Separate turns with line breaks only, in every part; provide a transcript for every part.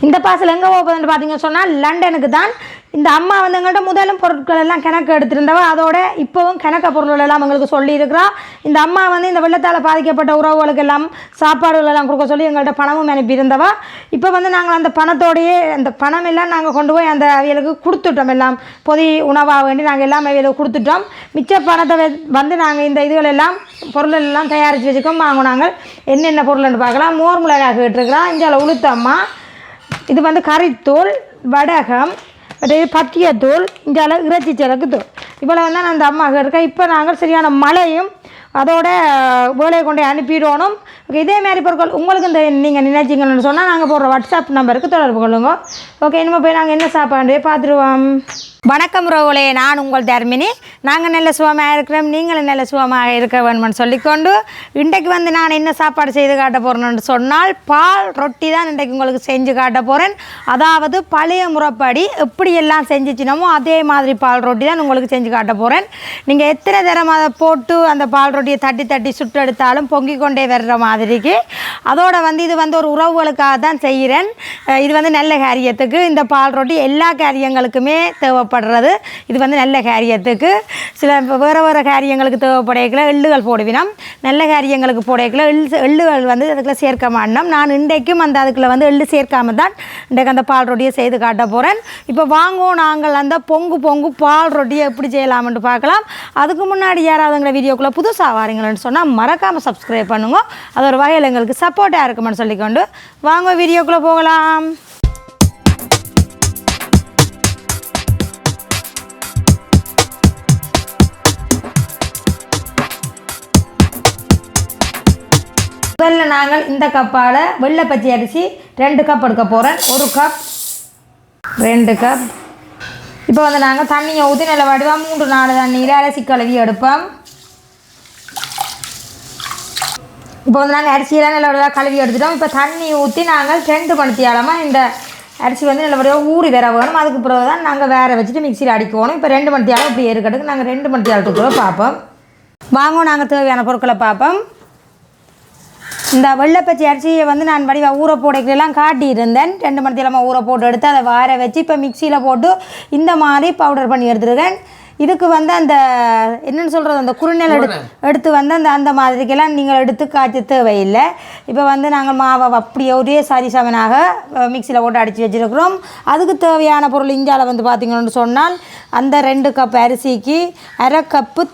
இந்த பார்சல் எங்கே போகுதுன்னு பார்த்தீங்கன்னு சொன்னால் லண்டனுக்கு தான். இந்த அம்மா வந்து எங்கள்கிட்ட முதலும் பொருட்கள் எல்லாம் கணக்கு எடுத்திருந்தவா, அதோட இப்போவும் கணக்க பொருள் எல்லாம் எங்களுக்கு சொல்லியிருக்கிறா. இந்த அம்மா வந்து இந்த வெள்ளத்தால் பாதிக்கப்பட்ட உறவுகளுக்கு எல்லாம் சாப்பாடுகள் எல்லாம் கொடுக்க சொல்லி எங்கள்கிட்ட பணமும் அனுப்பியிருந்தவா. இப்போ வந்து நாங்கள் அந்த பணத்தோடையே அந்த பணம் எல்லாம் நாங்கள் கொண்டு போய் அந்த அவியலுக்கு கொடுத்துட்டோம். எல்லாம் பொதி உணவாக வேண்டி நாங்கள் எல்லாம் அவியலுக்கு கொடுத்துட்டோம். மிச்ச பணத்தை வந்து நாங்கள் இந்த இதுகள் எல்லாம் பொருள் எல்லாம் தயாரித்து வச்சுக்கோம். வாங்கினாங்க என்னென்ன பொருள்னு பார்க்கலாம். மோர் மிளகாய் கேட்டிருக்கிறோம். இந்தியாவில் உளுத்தம்மா, இது வந்து கறித்தூள், வடகம், பத்தியத்தூள், இந்தியாவில் இறைச்சி சிறக்கு தூள். இவ்வளோ வந்து நான் அந்த அம்மா இருக்கேன். இப்போ நாங்கள் சரியான மழையும் அதோட வேலையை கொண்டு அனுப்பிடணும். ஓகே, இதே மாதிரி பொருட்கள் உங்களுக்கு இந்த நீங்கள் நினைச்சிங்கன்னு சொன்னால் நாங்கள் போடுற வாட்ஸ்அப் நம்பருக்கு தொடர்பு கொள்ளுங்க. ஓகே, இனிமேல் போய் நாங்கள் என்ன சாப்பாடு பார்த்துருவோம். வணக்கம் ரோவலே, நான் உங்கள் தர்மினி. நாங்கள் நல்ல சுகமாக இருக்கிறோம், நீங்களும் நல்ல சுகமாக இருக்க வேணும்னு சொல்லிக்கொண்டு இன்றைக்கு வந்து நான் என்ன சாப்பாடு செய்து காட்ட போகிறேன்னு சொன்னால் பால் ரொட்டி தான் இன்றைக்கு உங்களுக்கு செஞ்சு காட்ட போகிறேன். அதாவது பழைய முறைப்படி எப்படியெல்லாம் செஞ்சுச்சினமோ அதே மாதிரி பால் ரொட்டி தான் உங்களுக்கு செஞ்சு காட்ட போகிறேன். நீங்கள் எத்தனை தரம் அதை போட்டு அந்த பால் ரொட்டியை தட்டி தட்டி சுட்டு எடுத்தாலும் பொங்கி கொண்டே வர்ற மாதிரிக்கு. அதோட வந்து இது வந்து ஒரு உறவுகளுக்காக தான் செய்கிறேன். இது வந்து நல்ல காரியத்துக்கு. இந்த பால் ரொட்டி எல்லா காரியங்களுக்குமே தேவைப்படுறது. இது வந்து நல்ல காரியத்துக்கு. சில வேறு வேறு காரியங்களுக்கு தேவைப்படையக்கில் எள்ளுகள் போடுவினோம். நல்ல காரியங்களுக்கு போடையக்கில் எள்ளுகள் வந்து அதுக்குள்ள சேர்க்க மாட்டோம். நான் இன்றைக்கும் அந்த அதுக்குள்ள வந்து எள்ளு சேர்க்காமல் தான் இன்றைக்கு அந்த பால் ரொட்டியை செய்து காட்ட போகிறேன். இப்போ வாங்குவோம் நாங்கள் அந்த பொங்கு பால் ரொட்டியை எப்படி செய்யலாம்னு பார்க்கலாம். அதுக்கு முன்னாடி யாராவதுங்கிற வீடியோக்குள்ளே புதுசாக வாரீங்களேன்னு சொன்னால் மறக்காமல் சப்ஸ்கிரைப் பண்ணுங்க. அது ஒரு வகையில் எங்களுக்கு சப்போர்ட்டாக இருக்குமென்னு சொல்லிக்கொண்டு வாங்க வீடியோக்குள்ளே போகலாம். முதல்ல நாங்கள் இந்த கப்பால் வெள்ளை பச்சை அரிசி 2 கப் எடுக்க போகிறேன். 1 கப் 2 கப். இப்போ வந்து நாங்கள் தண்ணியை ஊற்றி நல்ல வடிவாக 3-4 தண்ணியில் அரிசி கழுவி எடுப்போம். இப்போ வந்து நாங்கள் அரிசியெல்லாம் நல்ல வடிவாக கழுவி எடுத்துட்டோம். இப்போ தண்ணி ஊற்றி நாங்கள் 2 மணித்தியாலமாக இந்த அரிசி வந்து நல்ல வடிவாக ஊறி வேற வேணும். அதுக்கு பிறகு தான் நாங்கள் வேற வச்சுட்டு மிக்சியில் அடிக்கணும். இப்போ 2 மணித்தியாலம் இப்படி ஏற்கடுக்கு நாங்கள் 2 மணித்தியாலத்துக்குள்ள பார்ப்போம். வாங்க நாங்கள் தேவையான பொருட்களை பார்ப்போம். இந்த வெள்ளைப்பச்சை அரிசியை வந்து நான் வடிவாக ஊற போடைக்கலாம் காட்டியிருந்தேன். 2 மணித்தியாலமாக ஊற போட்டு எடுத்து அதை வார வச்சு இப்போ மிக்சியில் போட்டு இந்த மாதிரி பவுடர் பண்ணி எடுத்துருக்கேன். இதுக்கு வந்து அந்த என்னென்னு சொல்கிறது, அந்த குறுநெல் எடுத்து வந்து அந்த மாதிரிக்கெல்லாம் நீங்கள் எடுத்து காய்ச்சி தேவையில்லை. இப்போ வந்து நாங்கள் மாவை அப்படியே ஒரே சரிசமனாக மிக்சியில் போட்டு அடித்து வச்சுருக்கிறோம். அதுக்கு தேவையான பொருள் இந்தியாவில் வந்து பார்த்திங்கன்னு சொன்னால் அந்த 2 கப் அரிசிக்கு 1/2 கப்பு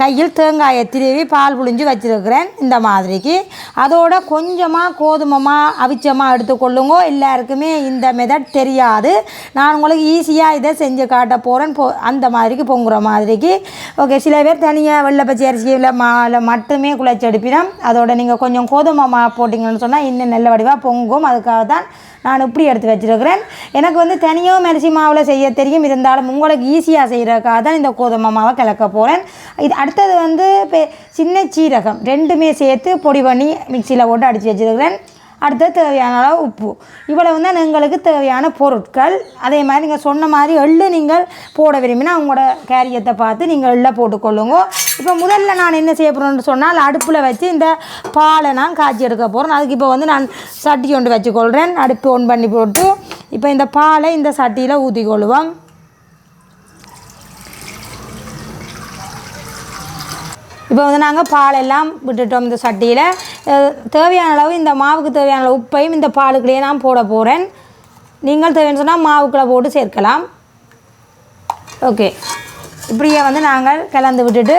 கையில் தேங்காயை திருவி பால் புழிஞ்சு வச்சுருக்கிறேன் இந்த மாதிரிக்கு. அதோட கொஞ்சமாக கோதுமமாக அவிச்சமாக எடுத்துக்கொள்ளுங்க. எல்லாருக்குமே இந்த மெத்தட் தெரியாது. நான் உங்களுக்கு ஈஸியாக இதை செஞ்சு காட்ட போகிறேன் அந்த மாதிரி பொங்குற மாதிரிக்கு. ஓகே, சில பேர் தனியாக வெள்ளை பச்சை அரிசியில் மாலை மட்டுமே குழைச்சி எடுப்பினோம். அதோட நீங்கள் கொஞ்சம் கோதுமை மாவு போட்டிங்கன்னு சொன்னால் இன்னும் நல்ல வடிவாக பொங்கும். அதுக்காக தான் நான் இப்படி எடுத்து வச்சுருக்கிறேன். எனக்கு வந்து தனியாக அரிசி மாவில் செய்ய தெரியும். இருந்தாலும் உங்களுக்கு ஈஸியாக செய்கிறதுக்காக தான் இந்த கோதுமை மாவை கலக்க போகிறேன். இது அடுத்தது வந்து சின்ன சீரகம் 2மே சேர்த்து பொடி பண்ணி மிக்சியில் போட்டு அடித்து வச்சுருக்கிறேன். அடுத்தது தேவையான அளவு உப்பு. இவ்வளவு தான் எங்களுக்கு தேவையான பொருட்கள். அதே மாதிரி நீங்கள் சொன்ன மாதிரி எள்ளு நீங்கள் போட விரும்பினா உங்களோட காரியத்தை பார்த்து நீங்கள் எள்ளை போட்டுக்கொள்ளுங்க. இப்போ முதல்ல நான் என்ன செய்ய போகிறேன்னு சொன்னால் அடுப்பில் வச்சு இந்த பாலை நான் காய்ச்சி எடுக்க போகிறேன். அதுக்கு இப்போ வந்து நான் சட்டி கொண்டு வச்சுக்கொள்கிறேன். அடுப்பு ஆன் பண்ணி போட்டு இப்போ இந்த பாலை இந்த சட்டியில் ஊற்றிக்கொள்ளுவோம். இப்போ வந்து நாங்கள் பாலெல்லாம் விட்டுட்டோம். இந்த சட்டியில் தேவையான அளவு இந்த மாவுக்கு தேவையான அளவு உப்பையும் இந்த பாலுக்குள்ளேயே நான் போட போகிறேன். நீங்கள் தேவைன்னு சொன்னால் மாவுக்குள்ளே போட்டு சேர்க்கலாம். ஓகே, இப்படியே வந்து நாங்கள் கலந்து விட்டுட்டு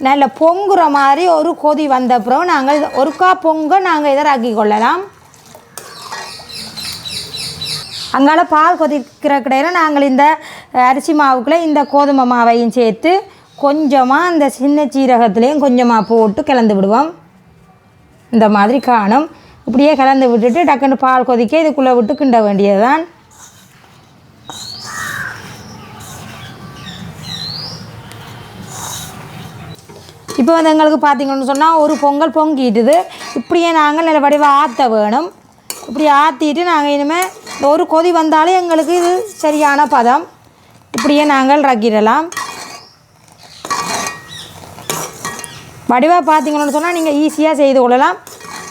நல்ல பொங்குற மாதிரி ஒரு கொதி வந்த அப்புறம் நாங்கள் ஒருக்கா பொங்க நாங்கள் இதை ராக்கி கொள்ளலாம். அங்கால பால் கொதிக்கிற கிடையாது நாங்கள் இந்த அரிசி மாவுக்குள்ளே இந்த கோதுமை மாவையும் சேர்த்து கொஞ்சமாக இந்த சின்ன சீரகத்துலேயும் கொஞ்சமாக போட்டு கலந்து விடுவோம். இந்த மாதிரி காணும். இப்படியே கலந்து விட்டுட்டு டக்குன்னு பால் கொதிக்க இதுக்குள்ளே விட்டு கிண்ட வேண்டியது தான். இப்போ வந்து எங்களுக்கு பார்த்திங்கன்னு சொன்னால் ஒரு பொங்கல் பொங்கிட்டுது. இப்படியே நாங்கள் நல்ல வடிவாக ஆற்ற வேணும். இப்படி ஆற்றிட்டு நாங்கள் இனிமேல் ஒரு கொதி வந்தாலும் எங்களுக்கு இது சரியான பதம். இப்படியே நாங்கள் ரக்கிடலாம். வடிவாக பார்த்திங்கன்னு சொன்னால் நீங்கள் ஈஸியாக செய்து கொள்ளலாம்.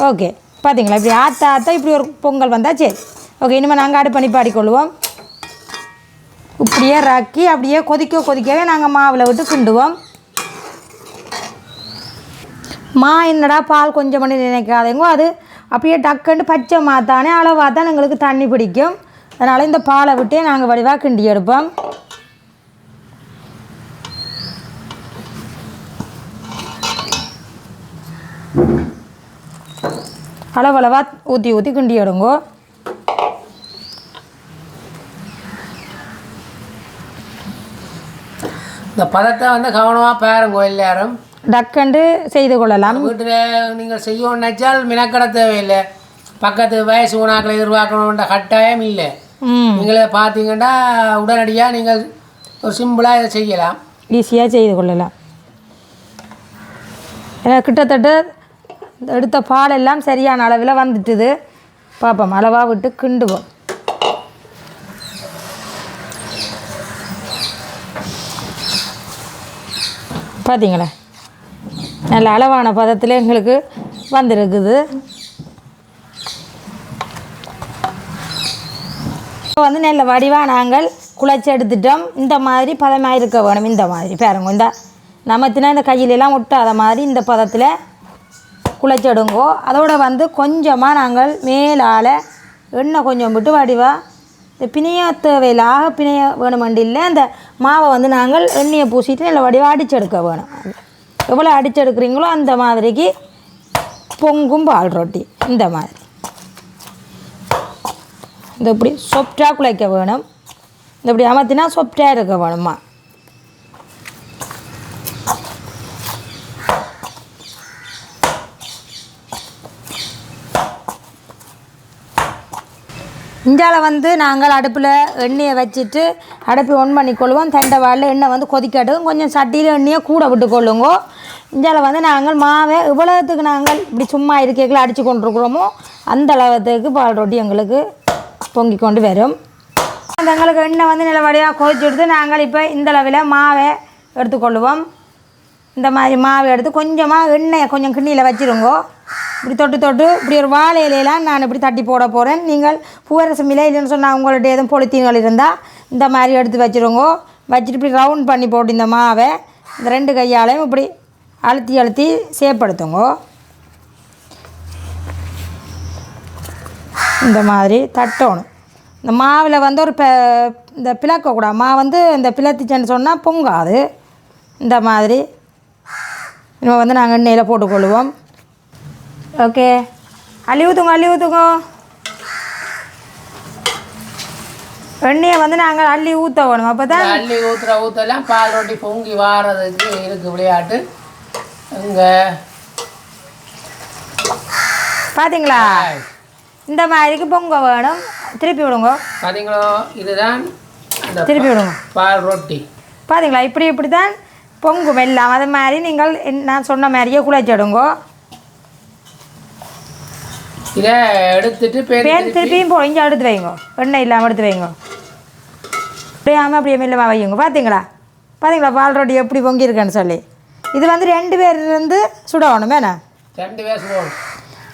ஓகே, பார்த்தீங்களா இப்படி ஆற்ற இப்படி ஒரு பொங்கல் வந்தால் சரி. ஓகே, இனிமேல் நாங்கள் அடுப்பு நிப்பாட்டிக்கொள்வோம். இப்படியே ரக்கி அப்படியே கொதிக்கவே நாங்கள் மாவில் விட்டு கிண்டுவோம். என்னடா பால் கொஞ்சம் பண்ணி நினைக்காதேங்கோ, அது அப்படியே டக்குன்னு பச்சை மாத்தானே அளவாக தான் எங்களுக்கு தண்ணி பிடிக்கும். அதனால் இந்த பாலை விட்டே நாங்கள் வடிவாக கிண்டி எடுப்போம். அளவளவாக ஊற்றி கிண்டி எடுங்கோ.
இந்த பதத்தை கவனமாக பாருங்க, எல்லாரும்
டக்கண்டு செய்து கொள்ளலாம்.
வீட்டில் நீங்கள் செய்யணும்னு நினைச்சால் மினக்கட தேவையில்லை. பக்கத்து வயசு உணாக்களை எதிர்பார்க்கணுன்ற கட்டாயம் இல்லை. நீங்களே பார்த்தீங்கன்னா உடனடியாக நீங்கள் ஒரு சிம்பிளாக இதை செய்யலாம்,
ஈஸியாக செய்து கொள்ளலாம். ஏன்னா கிட்டத்தட்ட எடுத்த பாலெல்லாம் சரியான அளவில் வந்துட்டுது. பார்ப்போம், அளவாக விட்டு கிண்டுவோம். பார்த்தீங்களா, நல்ல அளவான பதத்தில் எங்களுக்கு வந்திருக்குது. இப்போ நல்ல வடிவாக நாங்கள் குழைச்சி எடுத்துட்டோம். இந்த மாதிரி பதமாக இருக்க வேணும். இந்த மாதிரி பாருங்க, இந்த நமத்தினா இந்த கையிலெல்லாம் ஒட்டாத மாதிரி இந்த பதத்தில் குழைச்செடுங்கோ. அதோடு கொஞ்சமாக நாங்கள் மேலால் எண்ணெய் கொஞ்சம் விட்டு வடிவாக இந்த பிணைய தேவையில்லாக பிணைய வேணுமெண்டு இல்லை, அந்த மாவை நாங்கள் எண்ணெயை பூசிட்டு நல்ல வடிவாக அடிச்செடுக்க வேணும். எவ்வளோ அடிச்செடுக்கிறீங்களோ அந்த மாதிரிக்கு பொங்கும் பால் ரொட்டி. இந்த மாதிரி இந்த இப்படி சொப்டாக குழைக்க வேணும். இந்த இப்படி அமர்த்தினா சொப்டாக இருக்க வேணுமா. இந்தியாவில் நாங்கள் அடுப்பில் எண்ணெயை வச்சுட்டு அடுப்பை ஒன் பண்ணிக்கொள்வோம். தண்டவாளில் எண்ணெய் கொதிக்கட்டும். கொஞ்சம் சட்டியில் எண்ணெயை கூட விட்டுக்கொள்ளுங்கோ. இந்தியாவில் நாங்கள் மாவை இவ்வளோத்துக்கு நாங்கள் இப்படி சும்மா இருக்கைகளை அடித்து கொண்டிருக்கிறோமோ அந்த அளவுக்கு பால் ரொட்டி எங்களுக்கு பொங்கி கொண்டு வரும். எங்களுக்கு எண்ணெய் நல்ல வடிவாக கொதிச்சு எடுத்து நாங்கள் இப்போ இந்த அளவில் மாவை எடுத்துக்கொள்ளுவோம். இந்த மாதிரி மாவை எடுத்து கொஞ்சமாக எண்ணெயை கொஞ்சம் கிண்ணியில் வச்சுருங்கோ. இப்படி தொட்டு இப்படி ஒரு வாழை இலையெல்லாம் நான் இப்படி தட்டி போட போகிறேன். நீங்கள் பூவரசம் இலை இல்லைன்னு சொன்னால் உங்கள்கிட்ட எதுவும் பொலித்தீன்கள் இருந்தால் இந்த மாதிரி எடுத்து வச்சுருங்கோ. வச்சுட்டு இப்படி ரவுண்ட் பண்ணி போட்டு இந்த மாவை இந்த 2 கையாலையும் இப்படி அழுத்தி சேப்படுத்துங்கோ. இந்த மாதிரி தட்டணும். இந்த மாவில் ஒரு இந்த பிளக்கக்கூடாது. மாவு இந்த பிளத்திச்சேன்னு சொன்னால் பொங்காது. இந்த மாதிரி இன்னும் நாங்கள் எண்ணெயில் போட்டுக்கொள்ளுவோம். ஓகே, அள்ளி ஊற்றுங்க. எண்ணெயை நாங்கள் அள்ளி ஊற்ற வேணும். அப்போ தான்
அள்ளி ஊற்றலாம் பால் ரொட்டி பொங்கி வாரதுக்கு இருக்குது விளையாட்டு. இங்கே
பார்த்தீங்களா, இந்த மாதிரிக்கு பொங்க வேணும். திருப்பி விடுங்க.
பார்த்தீங்களோ, இதுதான்
திருப்பி விடுங்க
பால் ரொட்டி.
பார்த்தீங்களா, இப்படி தான் பொங்கும் எல்லாம். அது மாதிரி நீங்கள் நான் சொன்ன மாதிரியே குழைச்சிடுங்கோ.
இதை எடுத்துட்டு
திருப்பியும் இங்கே எடுத்து வைங்க. எண்ணெய் இல்லாமல் எடுத்து வைங்க. அப்படியே மெல்லமாக வைங்க. பார்த்தீங்களா பால் ரொட்டி எப்படி பொங்கியிருக்கேன்னு சொல்லி. இது 2 பேர் இருந்து சுடணும். வேணா
2 பேர் சுடணும்.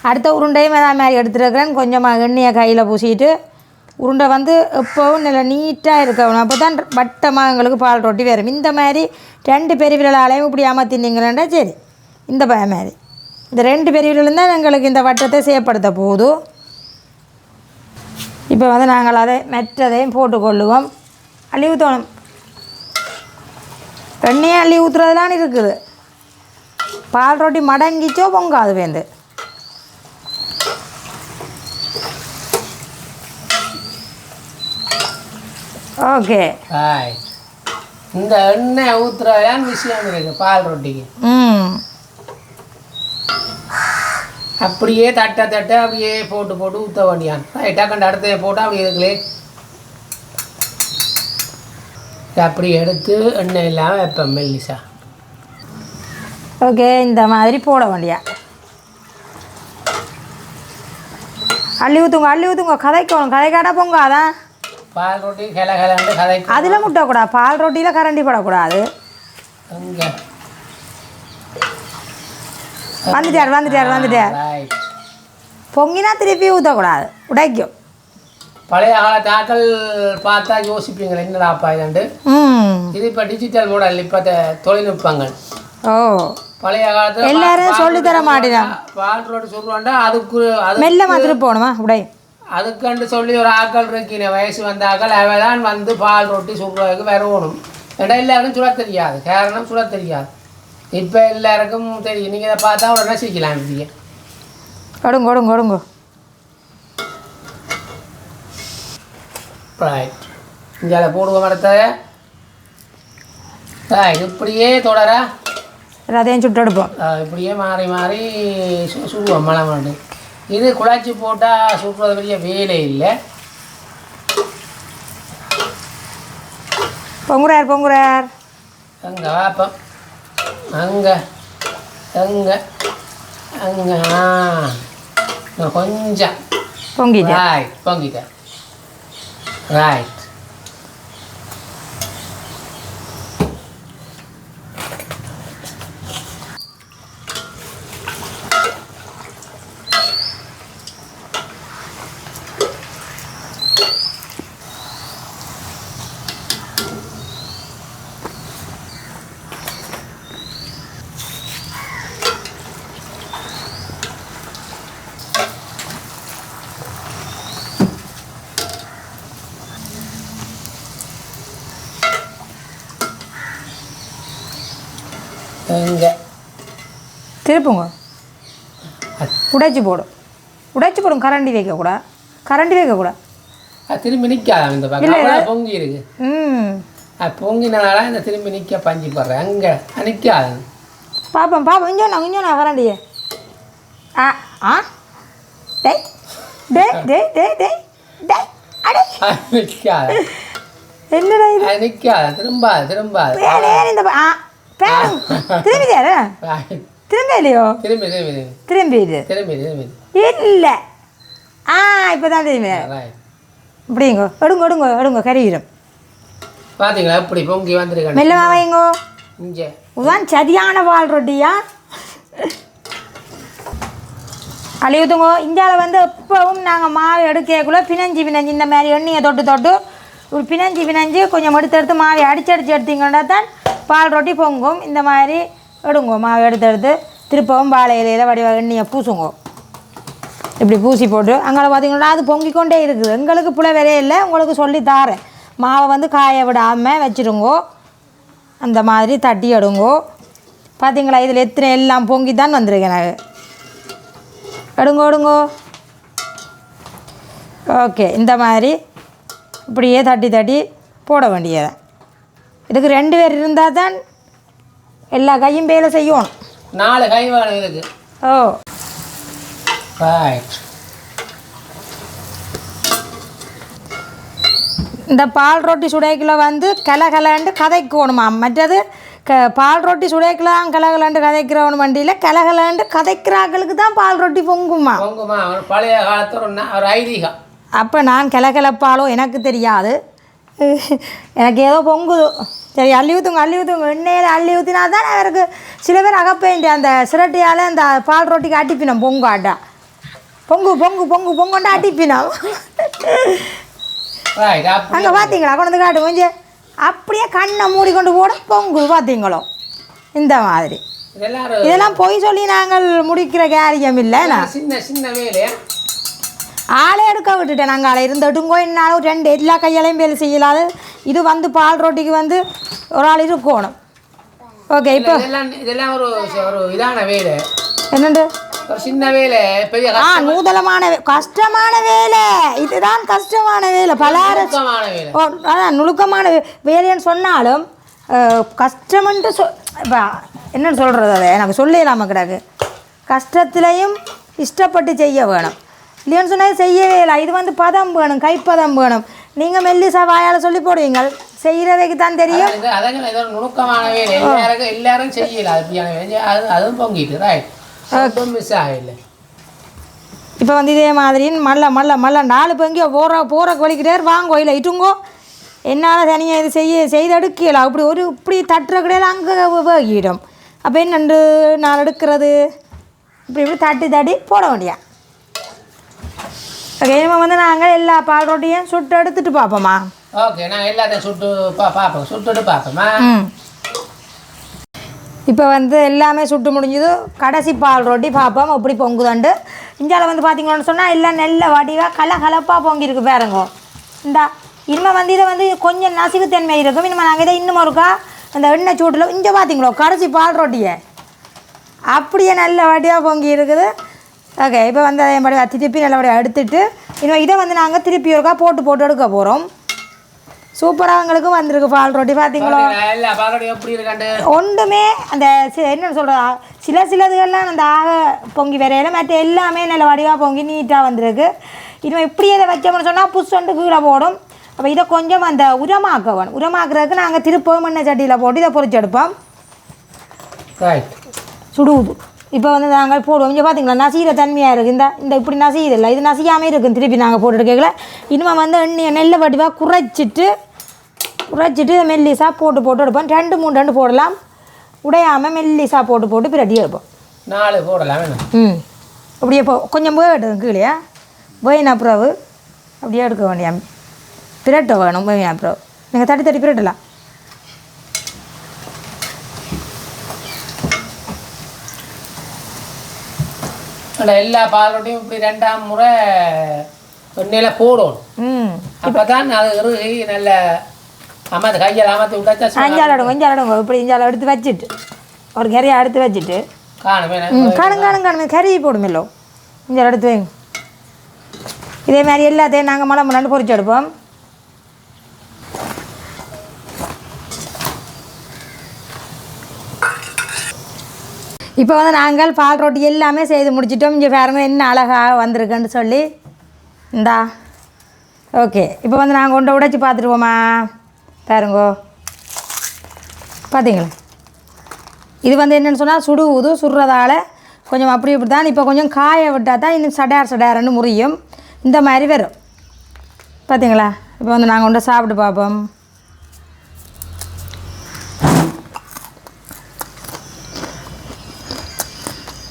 அடுத்த உருண்டையும் அதே மாதிரி எடுத்துருக்கிறேன். கொஞ்சமாக எண்ணெயை கையில் பூசிட்டு உருண்டை எப்போவும் நல்ல நீட்டாக இருக்கணும். அப்போ தான் வட்டமாக எங்களுக்கு பால் ரொட்டி வரும். இந்த மாதிரி 2 பெரிய விரலாலையும் இப்படி அமர்த்தினீங்களா சரி. இந்த மாதிரி இந்த 2 பெரிய விரலும் தான் எங்களுக்கு இந்த வட்டத்தை செயற்படுத்த போதும். இப்போ நாங்கள் அதை மெற்றதையும் போட்டுக்கொள்ளுவோம். அள்ளி ஊற்றணும். எண்ணெயை அள்ளி ஊற்றுறதுலாம் இருக்குது. பால் ரொட்டி மடங்கிச்சோ பொங்காது வேந்து. ஓகே,
இந்த எண்ணெய் ஊற்றுறதான் விஷயம் இருக்குது பால் ரொட்டிக்கு. அப்படியே தட்ட அப்படியே போட்டு ஊற்ற வேண்டியான். ரைட்டாக கண்டு அடுத்த போட்டு அப்படி இருக்குல்லே அப்படி எடுத்து எண்ணெய் இல்லாமல் வைப்பேன் மெல்லிசா.
ஓகே, இந்த மாதிரி போட வேண்டியா. அள்ளி ஊற்றுங்க. கதைக்காட்டா பொங்காதான்
பால் ரொட்டி கிளந்து கதை.
அதில் முட்டக்கூடாது. பால் ரொட்டியில் கரண்டி போடக்கூடாது. வந்துட்டார். பொங்கினா திருப்பி ஊற்றக்கூடாது, உடைக்கும்.
பழைய காலத்தாக்கள் பார்த்தா யோசிப்பீங்க என்னடாப்பா இதுண்டு. இது இப்போ டிஜிட்டல் மாடல், இப்போ தொழில்நுட்பங்கள்.
ஓ,
பழைய காலத்தில்
எல்லாரும் சொல்லி தர மாட்டேன்.
பால் ரோட்டு சொல்லுவாண்டா அதுக்கு
மெல்ல மாத்திரம் போகணுமா உடை
அதுக்கண்டு சொல்லி ஒரு ஆக்கள் இருக்கிற வயசு வந்த ஆக்கள் அவதான் வந்து பால் ரொட்டி சுடுறதுக்கு வரணும். ஏன்னா எல்லாருக்கும் சுட தெரியாது, காரணம் சுட தெரியாது. இப்போ எல்லாருக்கும் தெரியும். நீங்கள் இதை பார்த்தா உடனே சீக்கலாம். இப்படியே
கொடுங்க கொடுங்க கொடுங்க.
ரைட், இங்கே போடுவோம். அடுத்தது இப்படியே தொடரா
அதையும் சுட்டு எடுப்போம்.
இப்படியே மாறி மாறி சுடுவோம் மழை மாட்டு. இது குழாச்சி போட்டால் சுடுறது பெரிய வேலை இல்லை.
பொங்குறார் பொங்குறார்.
அங்கே வாப்பம், அங்கே அங்கே அங்கே கொஞ்சம்
பொங்கிட்டேன்.
ரைட், பொங்கிட்டேன். ரைட், இங்கே
திருப்புங்க. உடைச்சி போடும், உடைச்சி போடும். கரண்டி வைக்கக்கூடாது, கரண்டி வைக்கக்கூடாது.
அது திரும்பி நிற்காது. இந்த பக்கம் பொங்கி இருக்கு. அது பொங்கினால இந்த திரும்பி நிற்க பஞ்சு போடுறேன். அங்கே நிற்காது.
பாப்போம் பாப்போம். இஞ்சோண்ணா கரண்டியே. ஆ ஆ டேய் டேய் டேய் டேய் டேய் டேய் அடே
நிற்காது.
என்னடா இது?
அது நிற்காது, திரும்பாது திரும்பாது.
இந்த திரும்பி தேர திரும்ப இல்லையோ?
திரும்பி திரும்பி
திரும்பி இது
திரும்பி திரும்பி
இல்லை. இப்போ தான் திரும்பி. இப்படிங்க எடுங்க எடுங்க எடுங்க கறிவிடும்.
பார்த்தீங்களா இப்படி பொங்கி வந்துருக்கேன்.
மெல்லமா வைங்கோ.
இங்கே
இதுதான் சரியான பால் ரொட்டியா. அழிவுத்துங்கோ. இந்தியாவில் வந்து எப்பவும் நாங்கள் மாவு எடுக்கக்குள்ளே பிணைஞ்சி பிணைஞ்சி இந்த மாதிரி எண்ணெயை தொட்டு தொட்டு ஒரு பிணைஞ்சி பிணைஞ்சி கொஞ்சம் எடுத்து மாவை அடிச்சு எடுத்தீங்கன்னா தான் பால் ரொட்டி பொங்கும். இந்த மாதிரி எடுங்கோ. மாவு எடுத்து திருப்பவும் வாழை இலையில் வடிவ எண்ணெயை பூசுங்கோ. இப்படி பூசி போட்டு அங்கே பார்த்தீங்கன்னா அது பொங்கிக்கொண்டே இருக்குது. எங்களுக்கு புல வேலையே இல்லை, உங்களுக்கு சொல்லி தாரேன். மாவை வந்து காய விடாமல் வச்சுருங்கோ. அந்த மாதிரி தட்டி எடுங்கோ. பார்த்தீங்களா இதில் எத்தனை எல்லாம் பொங்கி தான் வந்திருக்கேன் நான். எடுங்கோ எடுங்கோ. ஓகே, இந்த மாதிரி இப்படியே தட்டி தட்டி போட வேண்டியதான். இதுக்கு 2 பேர் இருந்தால் தான் எல்லா கையும் வேலை செய்யணும்.
4 கை வேணும் இதுக்கு.
ஓ
ரைட்.
இந்த பால் ரொட்டி சுடைக்கில் வந்து கலகலண்டு கதைக்கணுமா. மற்றது பால் ரொட்டி சுடைக்கலாம் கலகலண்டு கதைக்கிறவனு வண்டியில் கலகலண்டு கதைக்கிறாங்களுக்கு தான் பால் ரொட்டி பொங்குமா.
பொங்குமா, பழைய காலத்தோட ஒரு ஐதீகம்.
அப்போ நான் கிளப்பாலோ எனக்கு தெரியாது. எனக்கு ஏதோ பொங்குது. சரி, அள்ளி ஊற்றுங்க. எண்ணெயில் அள்ளி ஊற்றினா தான் அவருக்கு சில பேர் அகப்பேண்டி அந்த சிரட்டையால் அந்த பால் ரொட்டிக்கு அட்டிப்பினோம். பொங்காட்டா பொங்கு பொங்கு பொங்கு பொங்குண்டா அட்டிப்பினோம். அங்கே பார்த்தீங்களா கொண்டு காட்டு கொஞ்சம் அப்படியே கண்ணை மூடிக்கொண்டு போட பொங்குது. பார்த்தீங்களோ இந்த மாதிரி. இதெல்லாம் பொய் சொல்லி நாங்கள் முடிக்கிற காரியம் இல்லை. நான்
சின்ன சின்ன வேலையா
ஆளே எடுக்க விட்டுட்டேன். நாங்கள் ஆளை இருந்துட்டுங்கோ. என்னாலும் 2 எல்லா கையாலையும் வேலை செய்யலாது. இது வந்து பால் ரொட்டிக்கு வந்து ஒரு ஆள் இருக்கணும். ஓகே, இப்போ
இதெல்லாம் ஒரு இதான வேலை.
என்னண்டு
ஒரு சின்ன வேலை, பெரிய
நூதனமான கஷ்டமான வேலை. இதுதான் கஷ்டமான வேலை. அதான் நுணுக்கமான வேலைன்னு சொன்னாலும் கஷ்டம்ன்ட்டு இப்போ என்னென்னு சொல்கிறது, அதை எனக்கு சொல்லலாம கிடக்கு. கஷ்டத்துலேயும் இஷ்டப்பட்டு செய்ய வேணும். இல்லைன்னு சொன்னால் செய்யவே இல்லை. இது வந்து பதம் வேணும், கைப்பதம் வேணும். நீங்கள் மெல்லிசா வாயால் சொல்லி போடுவீங்க, செய்கிறதுக்கு தான் தெரியும்.
நுணுக்கமான வேலை எல்லாரும் செய்யல. அதுவும் பொங்கிட்டு ரைட் மிஸ் ஆகல.
இப்போ வந்து இதே மாதிரி மல்ல 4 பங்கி போகிற கொலிக்கிறார். வாங்கோ இல்லை இட்டுங்கோ. என்னால் தனியாக இது செய்து எடுக்கல. அப்படி இப்படி தட்டுற கிடையாது, அங்கே வேகிடும். அப்போ என்னண்டு நான் எடுக்கிறது இப்படி தட்டி போட வேண்டியா. ஓகே இனிமேல் வந்து நாங்கள் எல்லா பால் ரொட்டியும் சுட்டு எடுத்துட்டு பார்ப்போம்மா.
ஓகே நான் எல்லாத்தையும் சுட்டு பார்ப்போம், சுட்டுட்டு பார்ப்போம்மா.
இப்போ வந்து எல்லாமே சுட்டு முடிஞ்சது. கடைசி பால் ரொட்டி பார்ப்போம் எப்படி பொங்குதாண்டு. இந்தியாவில் வந்து பார்த்தீங்கன்னு சொன்னால் எல்லாம் நல்ல வடிவாக கலப்பாக பொங்கியிருக்கு பாருங்க. இந்தா இனிமேல் வந்து இதை வந்து கொஞ்சம் நசிவுத்தன்மை இருக்கும். இனிமேல் நாங்கள் இதை இன்னும் ஒருக்கா அந்த எண்ணெய் சூட்டில் இங்கே பார்த்தீங்களோ கடைசி பால் ரொட்டியை அப்படியே நல்ல வடிவாக பொங்கி இருக்குது. ஓகே இப்போ வந்து அதே மாதிரி திருப்பி நல்லபடியாக எடுத்துட்டு இனிமேல் இதை வந்து நாங்கள் திருப்பி ஒருக்கா போட்டு எடுக்க போகிறோம். சூப்பராக எங்களுக்கு வந்திருக்கு பால் ரொட்டி பார்த்தீங்களோ. ஒன்றுமே அந்த என்னென்னு சொல்கிறா சிலதுகள்லாம் அந்த பொங்கி வரையில மற்ற எல்லாமே நல்ல வடிவாக பொங்கி நீட்டாக வந்திருக்கு. இனிமேல் இப்படி இதை வச்சோம்னு சொன்னால் புஷ்ஷொண்டு கீழே போடும். அப்போ இதை கொஞ்சம் அந்த உரமாக்குறதுக்கு நாங்கள் திருப்பவும் எண்ணெய் சட்டியில் போட்டு இதை பொரிச்செடுப்போம். சுடுவுது. இப்போ வந்து நாங்கள் போடுவோம். இங்கே பார்த்தீங்களா நசீர தன்மையாக இருக்குது. இந்த இப்படி நசீது இல்லை, இது நசியாமல் இருக்குது. திருப்பி நாங்கள் போட்டுட்டு கேட்கல. இனிமேல் வந்து எண்ணெயை நெல்லை வடிவாக குறைச்சிட்டு மெல்லிசாக போட்டு எடுப்போம். 2-3 போடலாம். உடையாமல் மெல்லிசாக போட்டு பிரட்டி எடுப்போம்.
4 போடலாம்.
அப்படியே கொஞ்சம் போயிட்டு கீழே போயினா பிறகு அப்படியே எடுக்க வேண்டிய பிரட்ட வேணும். போயினா பிறகு நீங்கள் தட்டி பிரட்டலாம்.
எல்லா பால் ரொட்டியும் இப்படி 2ஆம் முறை எண்ணெயில் போடணும். அப்போ தான் அது நல்ல அமர்ந்து கையால் அமர்த்தி விட்டாச்சா
கொஞ்சம் இப்படி இஞ்சால எடுத்து வச்சுட்டு ஒரு கறியை எடுத்து வச்சுட்டு காணும் கறி போடுமில்லோ இஞ்சால எடுத்து வைங்க. இதே மாதிரி எல்லாத்தையும் நாங்கள் மலை பொரிச்சு எடுப்போம். இப்போ வந்து நாங்கள் பால் ரொட்டி எல்லாமே செய்து முடிச்சிட்டோம். இங்கே பாருங்க என்ன அழகாக வந்திருக்குன்னு சொல்லி. இந்தா ஓகே இப்போ வந்து நாங்கள் உடைச்சி பார்த்துருவோம்மா. பாருங்கோ பார்த்தீங்களா இது வந்து என்னென்னு சொன்னால் சுடுறதால கொஞ்சம் அப்படி இப்படி தான். இப்போ கொஞ்சம் காய விட்டால் தான் இன்னும் சடார்னு முறியும். இந்த மாதிரி வரும் பார்த்தீங்களா. இப்போ வந்து நாங்கள் சாப்பிட்டு பார்ப்போம்.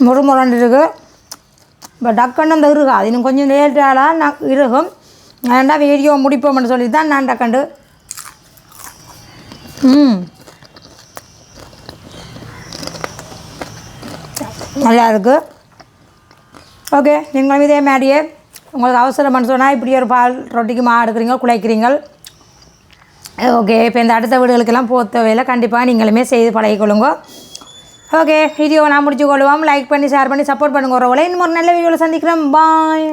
முறுமுறண்டு இருக்குது. இப்போ டக்குன்னு அந்த அது இன்னும் கொஞ்சம் லேட்டாலாம் நான் இருக்கும். ஏன்டா வீடியோ முடிப்போம்னு சொல்லி தான் நான் டக்கண்டு நல்லா இருக்குது. ஓகே நீங்களும் இதே மாதிரியே உங்களுக்கு அவசரம்னு சொன்னால் இப்படி ஒரு பால் ரொட்டிக்கு எடுக்கிறீங்க குழைக்கிறீங்க. ஓகே இப்போ இந்த அடுத்த வீடுகளுக்கெல்லாம் போக தேவையில்லை. கண்டிப்பாக நீங்களுமே செய்து பழகிக்கொள்ளுங்க. ஓகே வீடியோவை நான் முடிச்சு கொள்வோம். லைக் பண்ணி ஷேர் பண்ணி சப்போர்ட் பண்ணுங்க. இன்னும் ஒரு நல்ல வீடியோவில் சந்திக்கிறேன். பாய்.